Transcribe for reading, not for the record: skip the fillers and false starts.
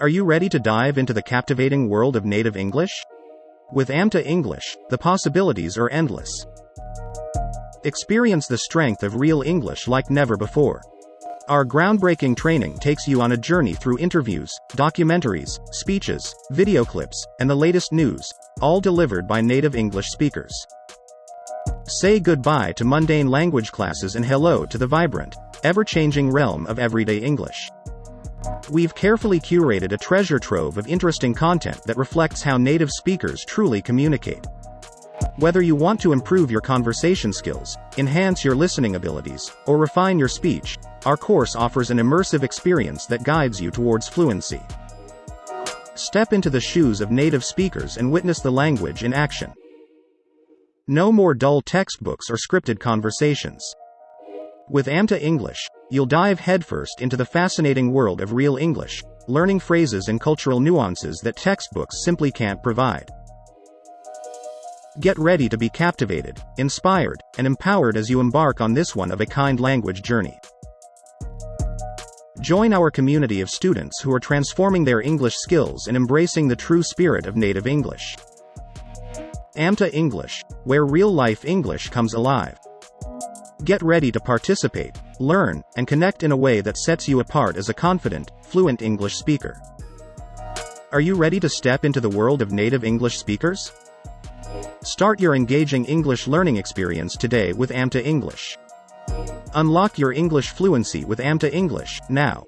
Are you ready to dive into the captivating world of native English? With Amter English, the possibilities are endless. Experience the strength of real English like never before. Our groundbreaking training takes you on a journey through interviews, documentaries, speeches, video clips, and the latest news, all delivered by native English speakers. Say goodbye to mundane language classes and hello to the vibrant, ever-changing realm of everyday English. We've carefully curated a treasure trove of interesting content that reflects how native speakers truly communicate. Whether you want to improve your conversation skills, enhance your listening abilities, or refine your speech, our course offers an immersive experience that guides you towards fluency. Step into the shoes of native speakers and witness the language in action. No more dull textbooks or scripted conversations. With Amter English, you'll dive headfirst into the fascinating world of real English, learning phrases and cultural nuances that textbooks simply can't provide. Get ready to be captivated, inspired, and empowered as you embark on this one-of-a-kind language journey. Join our community of students who are transforming their English skills and embracing the true spirit of native English. Amter English, where real-life English comes alive. Get ready to participate, learn, and connect in a way that sets you apart as a confident, fluent English speaker. Are you ready to step into the world of native English speakers? Start your engaging English learning experience today with Amter English. Unlock your English fluency with Amter English, now.